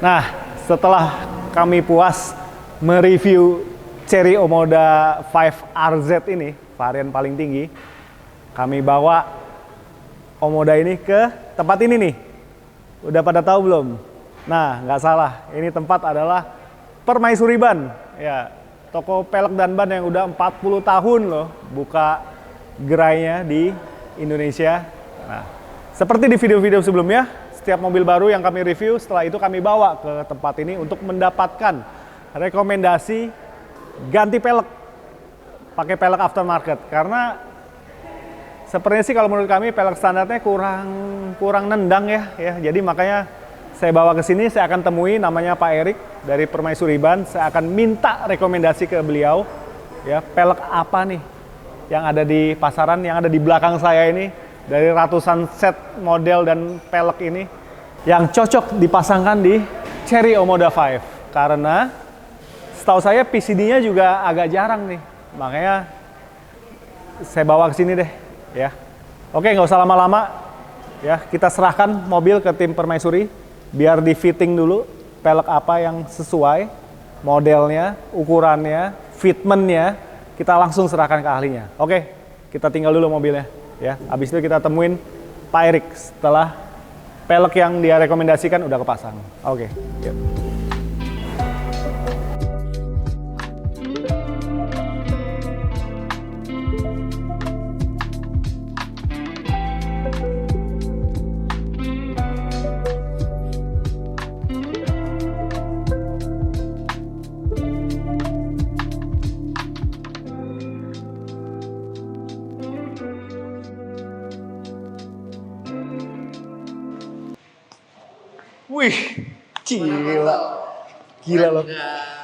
Nah, setelah kami puas mereview Chery Omoda 5RZ ini, varian paling tinggi, kami bawa Omoda ini ke tempat ini nih. Udah pada tahu belum? Nah, nggak salah. Ini tempat adalah Permaisuri Ban. Ya, toko pelek dan ban yang udah 40 tahun loh buka gerainya di Indonesia. Nah, seperti di video-video sebelumnya, setiap mobil baru yang kami review, setelah itu kami bawa ke tempat ini untuk mendapatkan rekomendasi ganti pelek. Pakai pelek aftermarket. Karena sepertinya sih kalau menurut kami pelek standarnya kurang nendang ya. Jadi makanya saya bawa ke sini, saya akan temui namanya Pak Erik dari Permaisuri Ban. Saya akan minta rekomendasi ke beliau ya, pelek apa nih yang ada di pasaran, yang ada di belakang saya ini, dari ratusan set model dan pelek ini yang cocok dipasangkan di Chery Omoda 5. Karena setahu saya PCD-nya juga agak jarang nih. Makanya saya bawa ke sini deh ya. Oke, nggak usah lama-lama ya, kita serahkan mobil ke tim Permaisuri biar di fitting dulu pelek apa yang sesuai modelnya, ukurannya, fitmentnya, kita langsung serahkan ke ahlinya. Oke, kita tinggal dulu mobilnya ya. Habis itu kita temuin Pak Erik setelah pelek yang dia rekomendasikan udah kepasang. Oke, yuk. Wih, gila loh,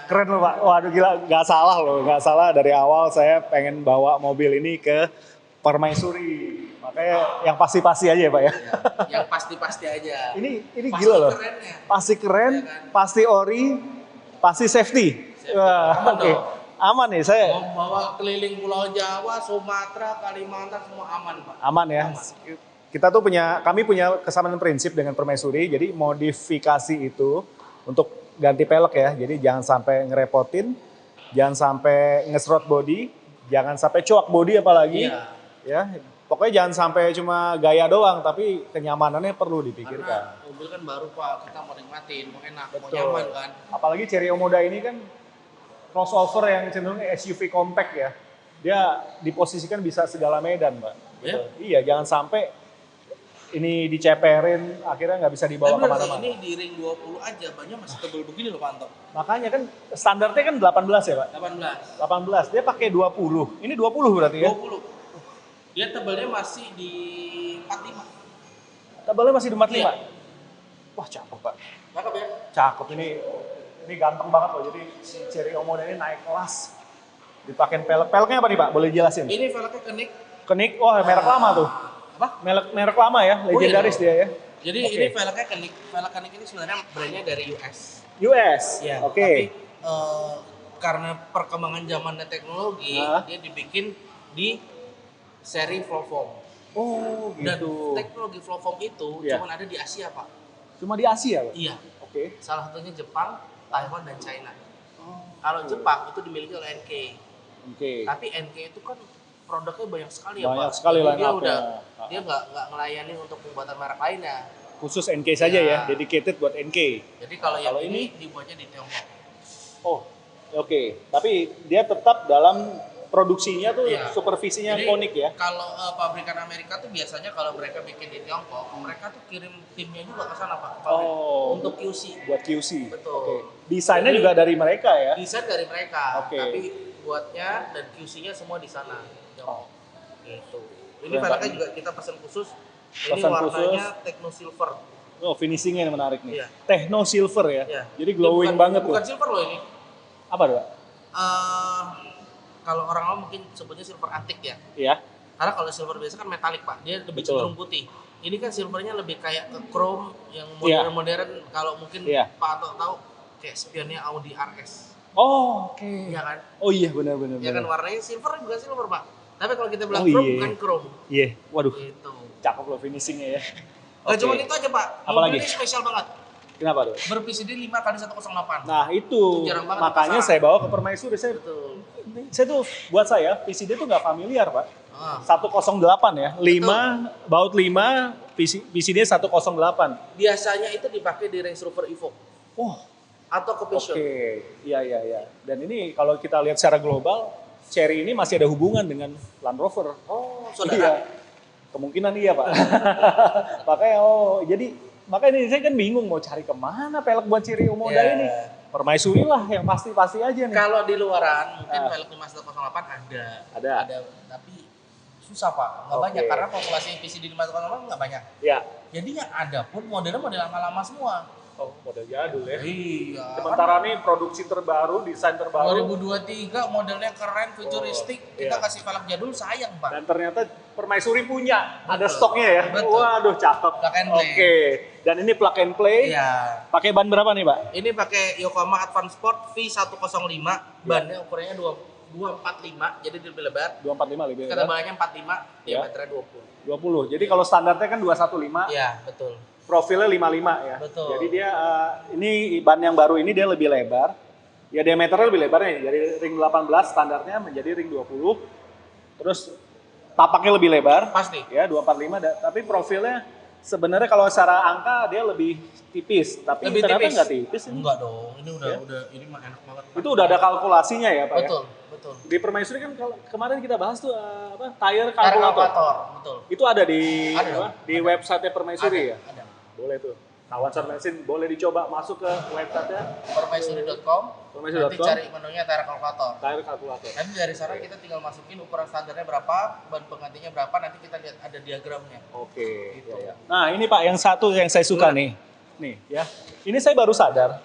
keren loh Pak. Waduh gila, nggak salah dari awal saya pengen bawa mobil ini ke Permaisuri. Makanya yang pasti-pasti aja ya Pak ya. Yang pasti-pasti aja. Ini Pasti gila loh, keren ya. pasti keren, Ya kan? pasti ori, pasti safety. Wah, Aman oke, dong. aman nih saya. Mau bawa keliling Pulau Jawa, Sumatera, Kalimantan semua aman Pak. Aman ya. Kita tuh kami punya kesamaan prinsip dengan Permaisuri. Jadi modifikasi itu untuk ganti pelek ya. Jadi jangan sampai ngerepotin, jangan sampai ngeserot body, jangan sampai coak body apalagi. Iya. Ya, pokoknya jangan sampai cuma gaya doang, tapi kenyamanannya perlu dipikirkan. Karena mobil kan baru Pak, kita mau nikmatin, mau enak, mau Betul. nyaman kan. Apalagi Chery Omoda ini kan crossover yang cenderung SUV compact ya. Dia diposisikan bisa segala medan, Mbak. Gitu. Iya, jangan sampai ini diceperin, akhirnya nggak bisa dibawa kemana-mana. Ini di ring 20 aja, banyak masih tebel begini loh Pak Anto. Makanya kan standarnya kan 18 ya Pak? 18. 18, dia pakai 20. Ini 20 berarti ya? 20. Dia tebelnya masih di 45. Tebalnya masih di 45? Iya. Wah cakep Pak. Cakep ya? Cakep, ini ganteng banget loh. Jadi si Chery Omoda ini naik kelas. Dipakein pelek. Peleknya apa nih Pak? Boleh jelasin? Ini velgnya kenik. Kenik, wah merek lama tuh. Apa? Merek lama ya, legendaris dia ya. Jadi Oke. ini velgnya kenik. Velg kenik ini sebenarnya brandnya dari US. US? Ya, Oke. tapi karena perkembangan zaman dan teknologi, Hah? dia dibikin di seri flow foam. Oh Dan gitu. teknologi flow foam itu Iya. cuma ada di Asia, Pak. Cuma di Asia Pak? Iya. Oke. Salah satunya Jepang, Taiwan, dan China. Oh. Kalau Jepang itu dimiliki oleh NK. Oke. Tapi NK itu kan produknya banyak sekali ya, Banyak Pak. sekali Jadi line dia up-nya. dia nggak ngelayani untuk pembuatan merek lainnya. Khusus NK saja ya, Ya. dedicated buat NK. Jadi kalau yang Kalau ini dibuatnya di Tiongkok. Oh, oke. Tapi dia tetap dalam produksinya tuh Iya. supervisinya Jadi, konik ya. Kalau pabrikan Amerika tuh biasanya kalau mereka bikin di Tiongkok, mereka tuh kirim timnya juga ke sana Pak, ke pabrik, Oh, untuk QC. buat QC. Betul. Oke. Desainnya Jadi- juga dari mereka ya. Desain dari mereka, Oke. tapi buatnya dan QC-nya semua di sana. Oh. Gitu. Ini Keren velgnya banget. juga kita pesan khusus. Ini Pesan warnanya Techno Silver. Oh, finishingnya yang menarik nih. Iya. Techno silver ya. Iya. Jadi glowing Bukan- banget Bukan tuh. silver loh ini. Apa tuh, Pak? Kalau orang awam mungkin sebutnya silver antik ya. Iya. Karena kalau silver biasa kan metalik Pak, dia lebih Betul. cenderung putih. Ini kan silvernya lebih kayak ke chrome yang Iya. modern-modern. Kalau mungkin Iya. Pak Anto tahu kayak spionnya Audi RS. Oh, oke. Iya kan? Oh iya, benar-benar. Ya kan warnanya silver bukan silver Pak. Tapi kalau kita bilang Oh, chrome iya. bukan chrome. Iya. Waduh, Gitu. cakep loh finishingnya ya. Nggak Oke. cuma itu aja Pak. Apa lagi? Mobil ini spesial banget. Kenapa tuh? Ber-PCD 5x108. Nah itu Jarang banget makanya di pasaran. saya bawa ke Permaisuri. Betul. Saya tuh buat saya PCD tuh nggak familiar Pak. Ah. 108 ya, 5 baut 5 PCD 108. Biasanya itu dipakai di Range Rover Evoque Oh, atau ke oke. Passion. Iya. Dan ini kalau kita lihat secara global, Chery ini masih ada hubungan dengan Land Rover. Oh, Iya. saudara. Kemungkinan iya Pak. Makanya makanya ini saya kan bingung mau cari kemana pelek buat Chery Omoda Yeah. ini. Permaisuri lah yang pasti aja nih. Kalau di luaran mungkin velg 5108 ada, tapi susah Pak, nggak Oke. banyak karena populasi PCD 5108 nggak banyak. Ya. Jadi yang ada pun modelnya model lama-lama semua. Oh, model jadul ya. Iya. Sementara nih produksi terbaru, desain terbaru. 2023 modelnya keren, futuristik, kita iya. kasih velg jadul sayang Pak. Dan ternyata Permaisuri punya, ada Betul. stoknya ya. Betul. Waduh, cakep. Plug and play. Oke. Dan ini plug and play. Iya. Pakai ban berapa nih, Pak? Ini pakai Yokohama Advance Sport V105, bannya ukurannya 245, jadi lebih lebar. 245 lebih. Ketebalannya 45, Ya. diameternya 20. 20. Jadi kalau standarnya kan 215, Iya, betul. profilnya 55 ya. Betul. Jadi dia ini ban yang baru ini dia lebih lebar. Ya diameternya lebih lebar nih. Dari ring 18 standarnya menjadi ring 20. Terus tapaknya lebih lebar. Pasti. Ya 245 tapi profilnya sebenarnya kalau secara angka dia lebih tipis, tapi Lebih ternyata tipis. nggak tipis ini. Enggak dong, ini Ya. ini mah enak banget. Itu udah ada kalkulasinya ya, Pak Betul, ya? betul. Di Permaisuri kan kemarin kita bahas tuh tire Tire kalkulator. kalkulator, betul. Itu ada di Ada apa? dong, Di website Permaisuri ya? Ada. Boleh tuh. Kawan Mesin boleh dicoba masuk ke website-nya Permaisuri.com. Permaisuri.com. Nanti cari menunya tire kalkulator. tire kalkulator. Nanti dari sana kita tinggal masukin ukuran standarnya berapa, ban penggantinya berapa, nanti kita lihat ada diagramnya. Oke. Gitu. Ya. Nah, ini Pak yang satu yang saya suka nih. Nih, ya. Ini saya baru sadar.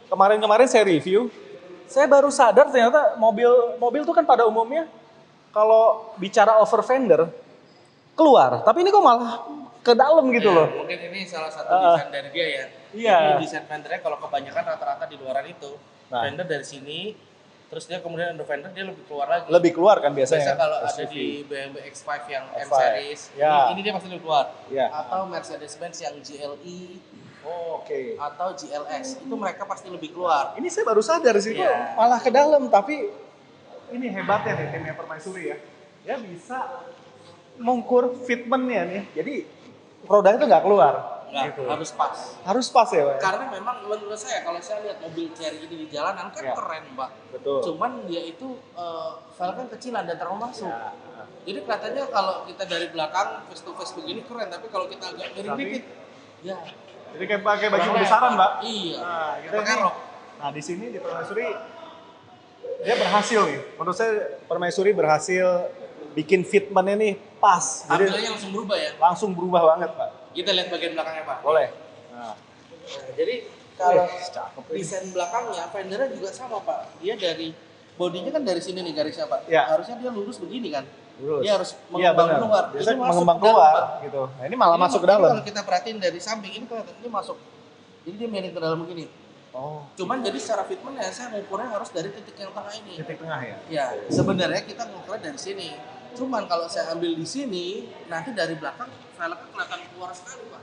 Kemarin-kemarin saya review, saya baru sadar ternyata mobil tuh kan pada umumnya kalau bicara over fender keluar, tapi ini kok malah ke dalam gitu Ya, loh. mungkin ini salah satu desain dari dia ya. Iya. Ini desain fendernya kalau kebanyakan rata-rata di luaran itu. Nah. Fender dari sini, terus dia kemudian under fender dia lebih keluar lagi. Lebih keluar kan biasanya. Biasa kalau ada SUV. di BMW X5 yang M X5. series, Ya. ini dia pasti lebih keluar. Ya. Atau Mercedes-Benz yang GLE Oh, oke. atau GLS, itu mereka pasti lebih keluar. Ini saya baru sadar sih kok Iya. malah ke dalam, tapi ini hebatnya nih timnya Permaisuri ya. Dia bisa mengukur fitmentnya nih. Jadi rodanya itu nggak keluar. Nggak, Gitu. harus pas. Harus pas ya, Pak. Karena memang menurut saya kalau saya lihat mobil Chery ini di jalanan kan Ya. keren, Mbak. Betul. Cuman dia itu velgnya kecilan dan terlalu masuk. Ya. Jadi kelihatannya kalau kita dari belakang face to face begini keren, tapi kalau kita agak miring Tapi- dikit, ya. Jadi kayak pakai baju kurang pembesaran, lebar. Mbak. Iya. Nah, kita Pakai ini- rok. Nah, di sini di Permaisuri dia berhasil nih. Menurut saya Permaisuri berhasil bikin fitmentnya nih pas. Jadi Tampilannya langsung berubah ya. langsung berubah banget, Pak. Kita lihat bagian belakangnya, Pak. Boleh. Nah, Nah, jadi kalau cakep ini. desain belakangnya, fendernya juga sama, Pak. Dia dari bodinya kan dari sini nih garisnya, Pak. Ya. Harusnya dia lurus begini kan. Lurus. Dia harus Iya, mengembang benar. keluar. Biasanya Ini masuk mengembang ke dalam, keluar Pak. gitu. Nah, ini malah masuk ke Ini dalam. Kalau kita perhatiin dari samping ini kelihatan ini masuk. Jadi dia miring ke dalam begini. Oh, Cuman jadi secara fitment ya saya ngukurnya harus dari titik yang tengah ini. titik tengah ya. Ya, sebenarnya kita ngukurnya dari sini. Cuman kalau saya ambil di sini, nanti dari belakang velgnya kelihatan keluar sekali, Pak.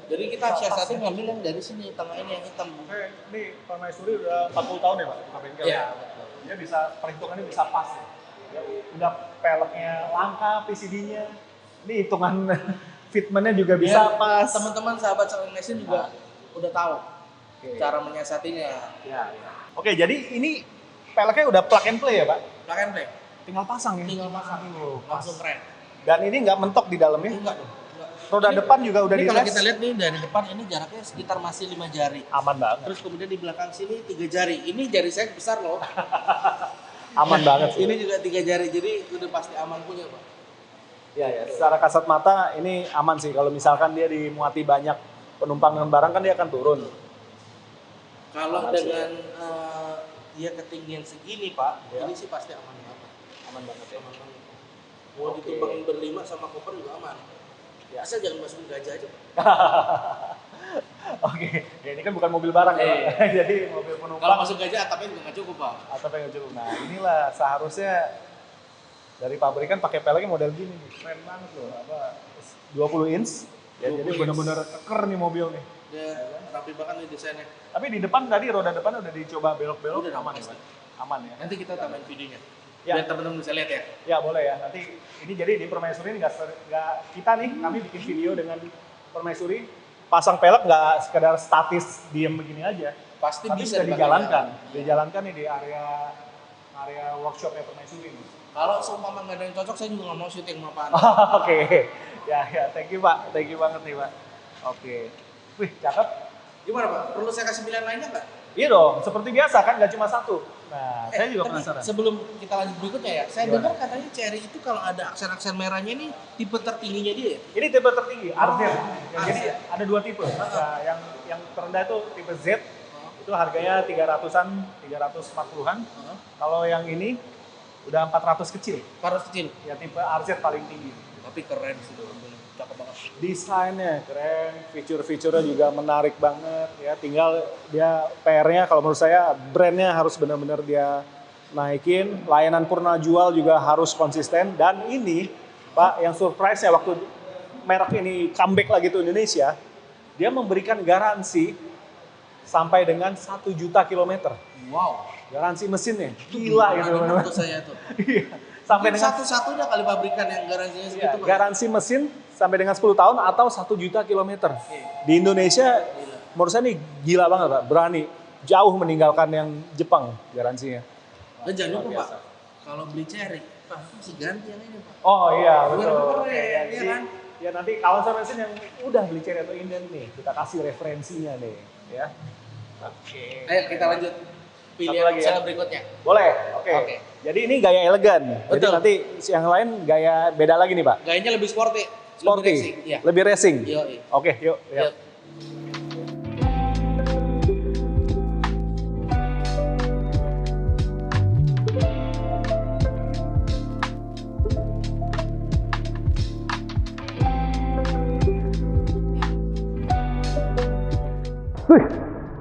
Jadi kita siasatnya ngambil yang dari sini, tengah ini yang hitam. Oke, ini Permaisuri udah 40 tahun ya, Pak? Buka bengkel. Iya, betul. Dia bisa perhitungannya bisa pas. Ya, udah peleknya langka, PCD-nya. Ini hitungan fitmentnya juga bisa Biar pas. Teman-teman sahabat Sound Mesin juga udah tahu Oke. cara menyiasatinya. Ya, ya. Oke, jadi ini peleknya udah plug and play ya, Pak? Plug and play, Tinggal pasang ya? tinggal pasang. Aduh, pas. Langsung keren. Dan ini nggak mentok di dalamnya. Enggak dong. enggak. Roda depan juga udah Ini di kalau kita lihat nih dari depan ini jaraknya sekitar masih 5 jari. aman banget. Terus kemudian di belakang sini 3 jari. Ini jari saya besar loh. Aman banget sih. Ini juga 3 jari, jadi udah pasti aman punya, Pak. Ya, ya. Secara kasat mata ini aman sih. Kalau misalkan dia dimuati banyak penumpang dan barang kan dia akan turun. Kalau Aman sih. dengan dia ketinggian segini, Pak, Ya. ini sih pasti aman banget. Aman banget ya. Aman banget. Mau Oke. ditumpangin berlima sama koper juga aman. Ya. Asal jangan masukin gajah aja, Pak. Oke, ya ini kan bukan mobil barang ya, Iya. Pak. Jadi mobil Kalau penumpang masuk gajah atapnya juga nggak cukup, Pak. atau pengen cukup. Nah inilah seharusnya dari pabrikan pakai peleknya model gini nih, keren banget loh. Apa 20 inch, ya 20 jadi inch. benar-benar keker nih mobil nih. Dia rapi banget nih desainnya. Tapi di depan tadi roda depan udah dicoba belok-belok, Udah, aman ya, pasti. Pak? Aman ya. Nanti kita tambahin videonya. Ya. Biar teman-teman bisa lihat ya. Ya boleh ya. Nanti ini jadi di permaisuri ini nggak kita nih kami bikin video dengan permaisuri pasang pelek nggak sekedar statis diem begini aja. Pasti Tapi bisa bisa dijalankan. Dijalankan nih di area workshopnya permaisuri nih. Kalau seumpama nggak ada yang cocok, saya juga nggak mau syuting sama Pak Anda. Oke. Ya, thank you Pak. Thank you banget nih Pak. Oke. Wih, cakep. Gimana Pak? Perlu saya kasih pilihan lainnya nggak? Iya dong, seperti biasa kan nggak cuma satu. Nah, saya juga tapi penasaran. sebelum kita lanjut berikutnya ya, saya Gimana? dengar katanya Cherry itu kalau ada aksen-aksen merahnya ini tipe tertingginya dia ya? Ini tipe tertinggi, RZ. Ya, jadi RZ. ada dua tipe. Nah, yang terendah itu tipe Z, itu harganya 300-an, 340-an. Kalau yang ini udah 400 kecil. Paras kecil. Ya tipe RZ paling tinggi. Tapi keren sih tuh, cakep banget. Desainnya keren, fitur-fiturnya juga menarik banget ya. Tinggal dia PR-nya kalau menurut saya brandnya harus benar-benar dia naikin. Layanan purna jual juga harus konsisten. Dan ini Pak, yang surprise-nya waktu merek ini comeback lagi ke Indonesia, dia memberikan garansi sampai dengan 1 juta kilometer. Wow. Garansi mesinnya, gila gitu. Menurut saya tuh. Iya. Sampai dengan satu-satunya kali pabrikan yang garansinya segitu Pak. garansi mesin sampai dengan 10 tahun atau 1 juta kilometer. Di Indonesia, menurut saya ini gila banget Pak, berani. Jauh meninggalkan yang Jepang garansinya. Dan jangan lupa Luar Pak, biasa. kalau beli Cherry, Pak mesti ganti yang ini Pak. Oh iya, betul. Keren, Oke, ya, iya jadi, kan? ya nanti kawasan mesin yang udah beli Cherry atau Inden nih, kita kasih referensinya nih, ya. Oke. Ayo kita lanjut. Satu Pilihan lagi ya. opsional berikutnya. Boleh, oke. Oke. Jadi ini gaya elegan. Jadi Betul. nanti yang lain gaya beda lagi nih Pak. Gayanya lebih sporty. Sporty, Lebih racing. Iya. lebih racing. Yoi. Oke, yuk. Yuk. Yuk.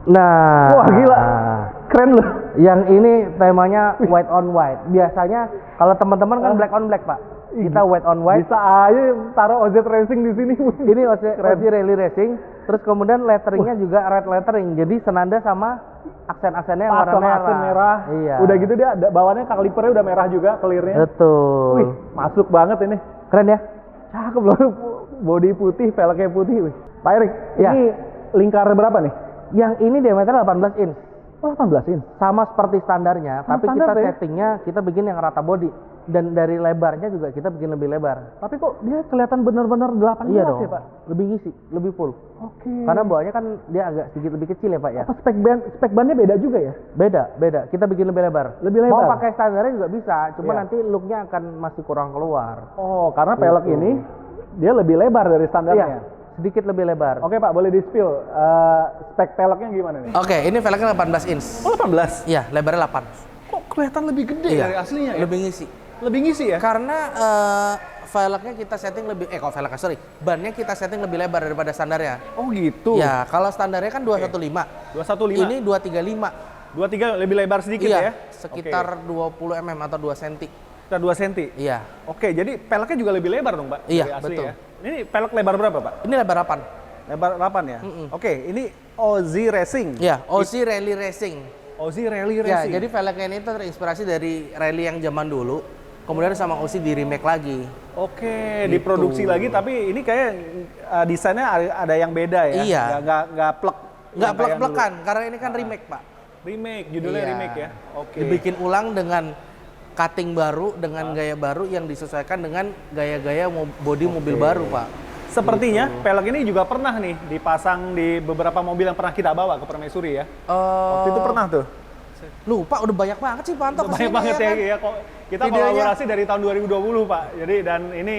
Nah, Wah, gila. Keren loh. Yang ini temanya white on white. Biasanya kalau teman-teman kan black on black, Pak. Kita white on white. Bisa aja taruh OZ Racing di sini. Ini OZ Rally Racing. Terus kemudian letteringnya juga red lettering. Jadi senada sama aksen-aksennya yang Pas warna sama merah. aksen merah. Iya. Udah gitu dia bawaannya kalipernya udah merah juga clearnya. Betul. Wih, masuk banget ini. Keren ya? Cakep loh. Bodi putih, velgnya putih. Wih. Pak Erik, Iya. ini lingkar berapa nih? Yang ini diameter 18 inch. Oh, 18 inch. Sama seperti standarnya, Sama tapi standar kita ya? settingnya kita bikin yang rata body. Dan dari lebarnya juga kita bikin lebih lebar. Tapi kok dia kelihatan benar-benar 18 Iya dong. ya, Pak? Lebih ngisi, lebih full. Oke. Karena bawahnya kan dia agak sedikit lebih kecil ya Pak ya. apa spek bannya beda juga ya? Beda. Kita bikin lebih lebar. Lebih lebar? Mau pakai standarnya juga bisa, cuma Iya. nanti looknya akan masih kurang keluar. Oh, karena pelek Gitu. ini dia lebih lebar dari standarnya. Iya, sedikit lebih lebar. Oke Pak, boleh di-spill spek peleknya gimana nih? Oke, ini velgnya 18 inch. Oh, 18? Iya, lebarnya 8. Kok kelihatan lebih gede Iya. dari aslinya ya? Lebih ngisi. Lebih ngisi ya? Karena velgnya kita setting lebih bannya kita setting lebih lebar daripada standarnya. Oh gitu. Ya, kalau standarnya kan 215. 215. Ini 235. 23 lebih lebar sedikit Iya, ya? sekitar 20 mm atau 2 cm. Sekitar 2 cm? Iya. Oke, jadi peleknya juga lebih lebar dong Pak? Iya, dari asli betul. Ya? Ini pelek lebar berapa Pak? Ini lebar 8. Lebar 8 ya? Oke, ini Ozzy Racing. Iya, OC Rally Racing. Ozzy Rally Ya, Racing. jadi velgnya ini terinspirasi dari rally yang zaman dulu. Kemudian sama OC di remake lagi. Oke, Gitu. diproduksi lagi tapi ini kayak desainnya ada yang beda ya? Iya. Nggak plek. Nggak yang kayak plek-plekan, karena ini kan remake, Pak. dulu. Remake, judulnya Iya. remake ya? Oke. Dibikin ulang dengan cutting baru, dengan gaya baru yang disesuaikan dengan gaya-gaya bodi mobil baru, Pak. Sepertinya pelek ini juga pernah nih dipasang di beberapa mobil yang pernah kita bawa ke Permaisuri ya? Waktu itu pernah tuh? Lupa, udah banyak banget sih Pak Anto Banyak kesini, banget ya, kan? ya kok. Kita Videonya. kolaborasi dari tahun 2020 Pak. Jadi dan ini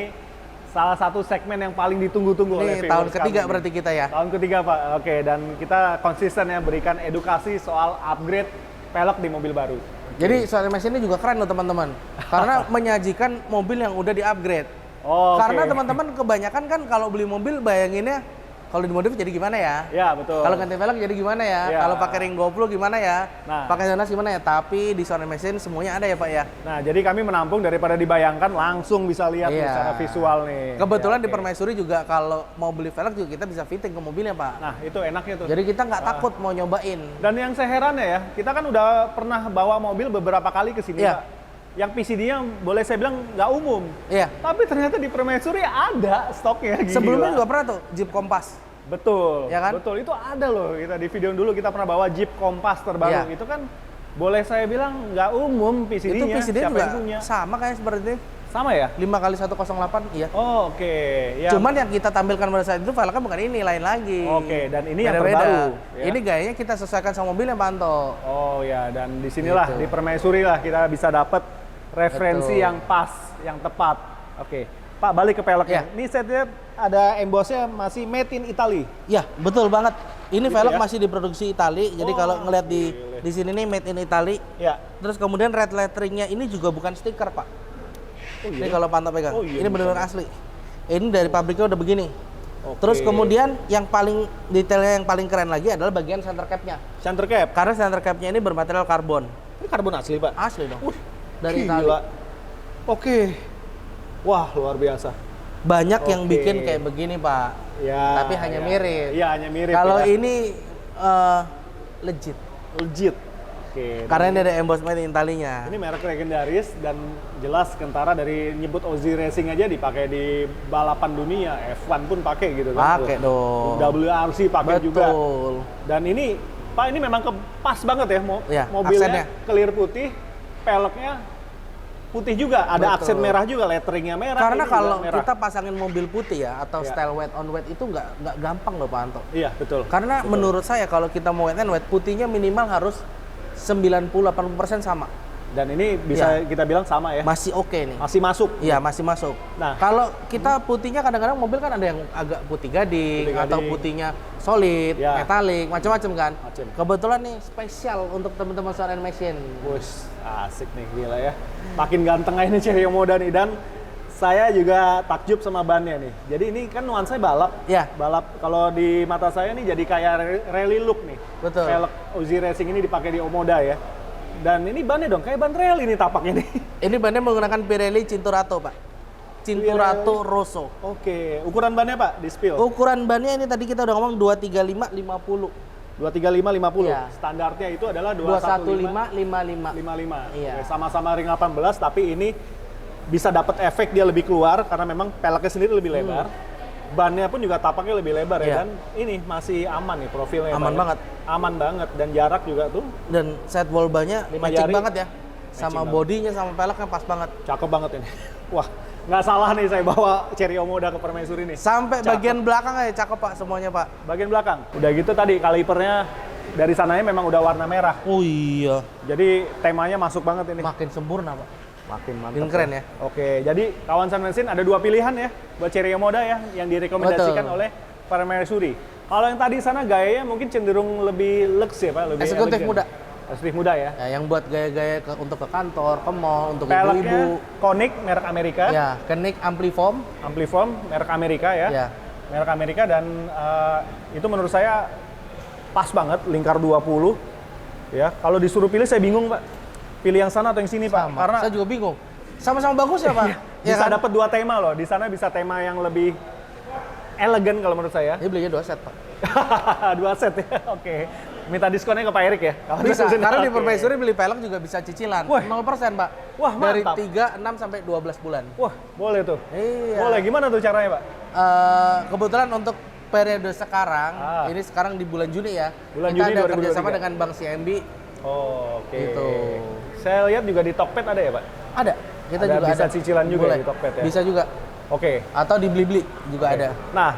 salah satu segmen yang paling ditunggu-tunggu oleh Ini viewers tahun ketiga kami. berarti kita ya. Tahun ketiga Pak. Oke, dan kita konsisten ya berikan edukasi soal upgrade pelek di mobil baru. Jadi soal mesin ini juga keren loh teman-teman. Karena menyajikan mobil yang udah di-upgrade. Oh, Karena oke. teman-teman kebanyakan kan kalau beli mobil bayanginnya kalau dimodif jadi gimana ya? Ya, betul. Kalau ganti velg jadi gimana ya? Ya. Kalau pakai ring 20 gimana ya? Nah. Pakai Zonas gimana ya? Tapi di Sound Machine semuanya ada ya Pak ya? Nah, jadi kami menampung daripada dibayangkan, langsung bisa lihat nih Iya. secara visual nih. Kebetulan Ya, di oke. Permaisuri juga kalau mau beli velg juga kita bisa fitting ke mobilnya Pak. Nah, itu enaknya tuh. Jadi kita nggak takut mau nyobain. Dan yang saya herannya ya, kita kan udah pernah bawa mobil beberapa kali ke sini, Iya. Pak. Yang PCD-nya boleh saya bilang nggak umum. Iya. Tapi ternyata di Permaisuri ada stoknya. Gila. Sebelumnya juga pernah tuh Jeep Kompas. Betul. Ya kan? Betul, itu ada loh. Kita di video dulu kita pernah bawa Jeep Kompas terbaru. Iya. Itu kan boleh saya bilang nggak umum PCD-nya. Itu PCD Siapa juga yang punya? sama kayak seperti itu. Sama ya? 5x108, iya. Oh, oke. Ya. Cuman yang kita tampilkan pada saat itu velgnya bukan ini, lain lagi. Oke, dan ini yang Beda-beda. terbaru. Ya? Ini gayanya kita sesuaikan sama mobilnya Pak Anto. Oh ya, dan disinilah Gitu. di Permaisuri lah kita bisa dapat referensi Betul. yang pas, yang tepat. Oke, Pak balik ke peleknya. Ya. Ini saya lihat ada embossnya masih made in Italy. Ya, betul banget. Ini Gitu velg ya? masih diproduksi Itali. Jadi Oh, kalau ngeliat di gile. di sini nih made in Italy. Ya. Terus kemudian red letteringnya ini juga bukan stiker Pak. Oh, Ini kalau Pak Anto pegang. Oh, iya, ini benar-benar asli. Ini dari pabriknya udah begini. Oke. Terus kemudian yang paling detailnya yang paling keren lagi adalah bagian center cap-nya. Center cap. Karena center cap-nya ini bermaterial karbon. Ini karbon asli, Pak. Asli dong. Gila. Dari Itali. Oke. Wah, luar biasa. Banyak yang Oke. bikin kayak begini Pak. Ya. Tapi hanya ya. mirip. Iya, hanya mirip. Kalau ya. ini legit. legit. Oke. Karena ini ada emboss made in Italinya. Ini merek legendaris dan jelas kentara dari nyebut Ozzy Racing aja dipakai di balapan dunia, F1 pun pakai gitu kan. Pakai dong. WRC pakai juga. Betul. Dan ini Pak ini memang pas banget ya, Iya, mobilnya aksennya. clear putih, peleknya putih juga, ada Betul. aksen merah juga, letteringnya merah. Karena ini juga kalau merah. kita pasangin mobil putih ya atau Iya. style wet on wet itu nggak gampang loh Pak Anto. Iya betul. Karena menurut saya kalau kita mau wet and wet putihnya minimal harus 90-80% sama. Dan ini bisa Iya. kita bilang sama ya, Masih oke nih. masih masuk. Iya, masih masuk. Nah. Kalau kita putihnya kadang-kadang mobil kan ada yang agak putih gading, Putih atau gading. putihnya solid, Ya. metalik, macam-macam kan. Macem. Kebetulan nih spesial untuk teman-teman Sound and Machine. Wus, asik nih, gila ya. Makin ganteng aja nih Cherry Omoda nih, dan saya juga takjub sama bannya nih. Jadi ini kan nuansanya balap. Ya. Balap kalau di mata saya nih jadi kayak rally look nih. Betul. Velg Ozzy Racing ini dipakai di Omoda ya. Dan ini bannya dong kayak ban rally nih tapaknya nih. Ini bannya menggunakan Pirelli Cinturato, Pak. Cinturato Rosso. Oke, ukuran bannya Pak di spill? Ukuran bannya ini tadi kita udah ngomong 235/50. 235/50. Iya. Standarnya itu adalah 215/55. 215/55. Iya. Oke, sama-sama ring 18 tapi ini bisa dapat efek dia lebih keluar karena memang peleknya sendiri lebih lebar. Bannya pun juga tapaknya lebih lebar ya, Iya. dan ini masih aman nih profilnya. Aman Pak, ya. banget. Aman banget dan jarak juga tuh Dan set wall bannya 5 matching jari. banget ya. Sama banget. bodinya sama peleknya pas banget. cakep banget ini. Wah, nggak salah nih saya bawa Cherry Omoda ke Permaisuri nih. Sampai Cakep. bagian belakang aja cakep Pak semuanya Pak. Bagian belakang. Udah gitu tadi kalipernya dari sananya memang udah warna merah. Oh iya. Jadi temanya masuk banget ini. Makin sempurna Pak. Makin mantap. Makin keren ya. Oke, jadi kawan Sound Machine ada dua pilihan ya buat Cherry Omoda ya yang direkomendasikan Betul. oleh Permaisuri. Kalau yang tadi sana gayanya mungkin cenderung lebih lux ya Pak, lebih Eksekutif elegan. muda. Eksekutif muda ya. Ya, yang buat gaya-gaya untuk ke kantor, ke mall, untuk Peleknya ibu-ibu. Konik merek Amerika, Ya, Kenik Ampliform. Ampliform merek Amerika ya. Ya. Merek Amerika dan itu menurut saya pas banget lingkar 20 ya. Kalau disuruh pilih saya bingung Pak. Pilih yang sana atau yang sini Pak? Sama. Karena Saya juga bingung. Sama-sama bagus ya Pak? Ya bisa kan? dapat dua tema loh. Di sana bisa tema yang lebih elegan kalau menurut saya. Ini belinya 2 set Pak. Dua set ya. Oke. Minta diskonnya ke Pak Erik ya. Kalau Bisa, disusun. karena di Oke. Permaisuri beli pelek juga bisa cicilan. Wah. 0% Pak. Wah, Dari mantap. 3, 6 sampai 12 bulan. Wah, boleh tuh. Iya. Boleh. Gimana tuh caranya Pak? Kebetulan untuk periode sekarang, ini sekarang di bulan Juni ya. Bulan kita Juni ada 2023. kerjasama dengan Bank CMB. Oh, oke. Gitu. Saya lihat juga di Tokped ada ya Pak? Ada. Kita Ada, juga bisa ada. cicilan juga Boleh. di Tokped ya? Bisa juga. Oke. Atau di Blibli juga ada. Nah,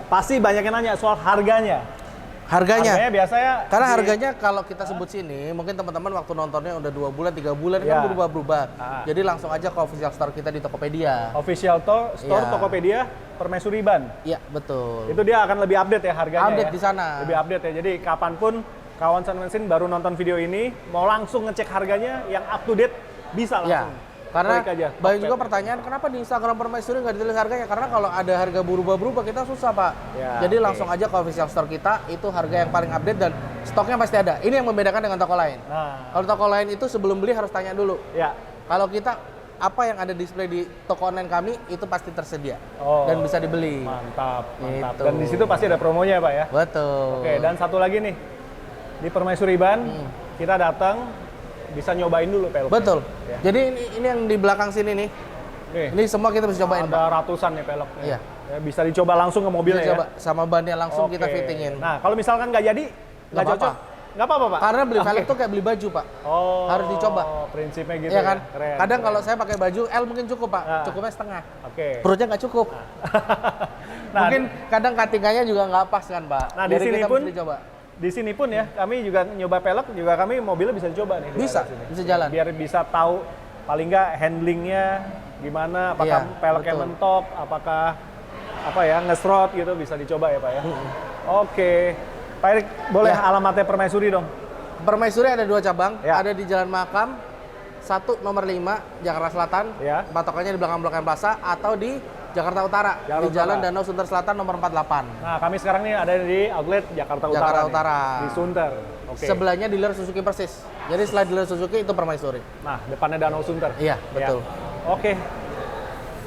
pasti banyak yang nanya soal harganya. Harganya. Biasanya Karena di- harganya kalau kita sebut sini, mungkin teman-teman waktu nontonnya udah 2 bulan, 3 bulan Ya. kan berubah-berubah. Ah. Jadi langsung aja ke official store kita di Tokopedia. official store Iya. Tokopedia Permaisuri Ban. Iya, betul. Itu dia akan lebih update ya harganya. Update ya? di sana. Lebih update ya. Jadi kapanpun kawan Sound Machine baru nonton video ini, mau langsung ngecek harganya yang up to date bisa Ya. langsung. Karena klik aja. banyak juga pertanyaan kenapa di Instagram Permaisuri nggak ditulis harganya? Karena kalau ada harga berubah-berubah kita susah Pak. Ya, Jadi oke. langsung aja ke official store kita, itu harga yang paling update dan stoknya pasti ada. Ini yang membedakan dengan toko lain. Nah, Kalau toko lain itu sebelum beli harus tanya dulu. ya. Kalau kita apa yang ada display di toko online kami itu pasti tersedia Oh, dan bisa dibeli. Mantap, mantap. Gitu. Dan di situ pasti ada promonya ya Pak ya. Betul. Oke, dan satu lagi nih. Di Permaisuri Ban, kita datang bisa nyobain dulu pelek. Betul. Ya. Jadi ini yang di belakang sini nih. Nih, Ini semua kita bisa cobain, Pak. ada ratusan nih peleknya. Iya. Ya, bisa dicoba langsung ke mobilnya Bisa ya. coba sama bannya langsung kita Oke. fittingin. Nah, kalau misalkan nggak jadi, nggak apa-apa. cocok, nggak apa-apa Pak? Karena beli Oke. velg tuh kayak beli baju, Pak. Oh, harus dicoba. Prinsipnya gitu Iya kan? Keren, Kadang keren. kalau saya pakai baju L mungkin cukup, Pak. Nah. Cukupnya setengah. Oke. Perutnya nggak cukup. Nah, Mungkin kadang cuttingannya juga nggak pas kan, Pak. Nah, di Jadi sini kita pun mesti dicoba. Di sini pun ya, kami juga nyoba pelek, juga kami mobilnya bisa dicoba nih. di Bisa, daerah sini. bisa jalan. Biar bisa tahu paling nggak handlingnya gimana, apakah Iya, peleknya betul. mentok, apakah apa ya ngesrot gitu bisa dicoba ya Pak ya. Oke, Pak Erik boleh Ya. alamatnya Permaisuri dong. Permaisuri ada 2 cabang, Ya. ada di Jalan Makam, 1 nomor 5 Jakarta Selatan, Ya. patokannya di belakang Blok M Plaza, atau di Jakarta Utara, Jakarta di Jalan Utara. Danau Sunter Selatan nomor 48. Nah, kami sekarang nih ada di outlet Jakarta Utara. Jakarta nih, Utara. di Sunter. Oke. Sebelahnya dealer Suzuki persis. Jadi setelah dealer Suzuki itu Permaisuri. Nah, depannya Danau Sunter. Iya, Ya. betul. Oke.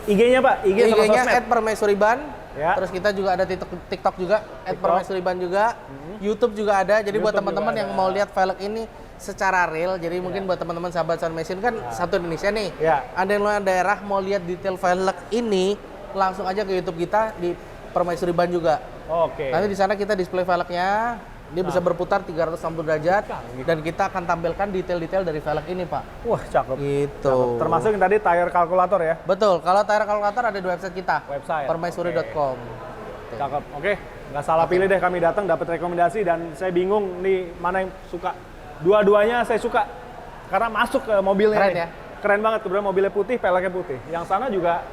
IG-nya Pak, IG sama IG-nya sosmed. @permaisuriban. Ya. Terus kita juga ada TikTok juga TikTok. @permaisuriban juga. YouTube juga ada. Jadi buat YouTube teman-teman juga yang ada. mau lihat velg ini secara real, jadi mungkin buat teman-teman sahabat Sound Machine kan satu Indonesia nih. Ya. Ada yang luar daerah mau lihat detail velg ini, langsung aja ke YouTube kita di Permaisuriban juga. Oke. Nanti di sana kita display velgnya, dia bisa berputar 360 derajat dan kita akan tampilkan detail-detail dari velg ini, Pak. Wah, cakep. Gitu. Termasuk yang tadi tire kalkulator ya. Betul. Kalau tire kalkulator ada di website kita. Website. Permaisuri.com. Cakep. Oke, nggak salah pilih deh kami datang dapat rekomendasi dan saya bingung nih mana yang suka. Dua-duanya saya suka karena masuk ke mobilnya. Keren nih. ya? Keren banget. Kebetulan mobilnya putih, peleknya putih. Yang sana juga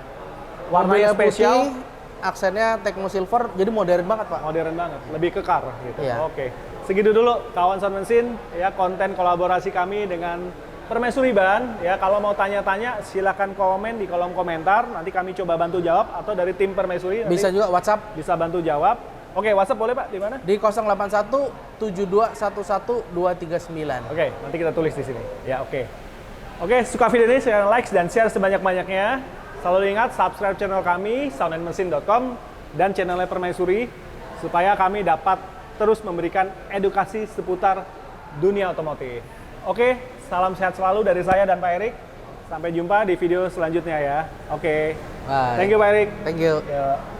warnanya Mobilnya spesial, putih, aksennya Techno Silver, jadi modern banget, Pak. modern banget, lebih kekar gitu. Iya. Oke, segitu dulu kawan Sound Mesin ya konten kolaborasi kami dengan Permaisuri Ban ya. Kalau mau tanya-tanya silakan komen di kolom komentar. Nanti kami coba bantu jawab atau dari tim Permaisuri nanti Bisa juga WhatsApp bisa bantu jawab. Oke, WhatsApp boleh Pak di mana? di 081 7211 239. Oke, nanti kita tulis di sini. Ya, oke. Oke, suka video ini silahkan like dan share sebanyak-banyaknya. Selalu ingat subscribe channel kami soundandmachine.com dan channelnya Permaisuri supaya kami dapat terus memberikan edukasi seputar dunia otomotif. Oke, salam sehat selalu dari saya dan Pak Erik. Sampai jumpa di video selanjutnya ya. Oke. Bye. Thank you Pak Erik. Thank you. Ya.